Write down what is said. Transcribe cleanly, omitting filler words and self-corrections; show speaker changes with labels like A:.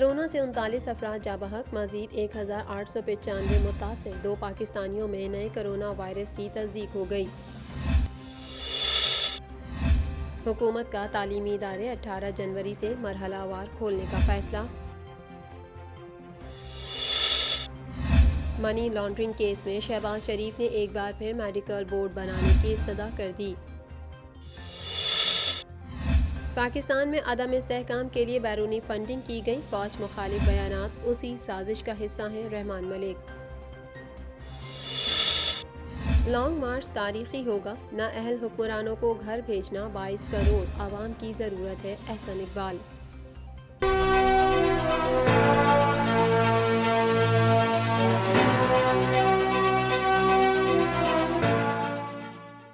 A: Corona से 39 अफराद जाँ बहक, मजीद 1895 मुतासिर। 2 पाकिस्तानियों में नए कोरोना वायरस की तस्दीक हो गई। हुकूमत का तालीमी इदारे 18 जनवरी से मरहलावार खोलने का फैसला। मनी लॉन्ड्रिंग केस में शहबाज शरीफ ने एक बार फिर मेडिकल बोर्ड बनाने की इस्तदा कर दी। पाकिस्तान में अदम इस्तेहकाम के लिए बैरूनी फंडिंग की गई। 5 मुखालिफ बयानात उसी साजिश का हिस्सा हैं। रहमान मलिक। लॉन्ग मार्च तारीखी होगा, नाअहल हुक्मरानों को घर भेजना 22 करोड़ आवाम की ज़रूरत है। एहसन इकबाल।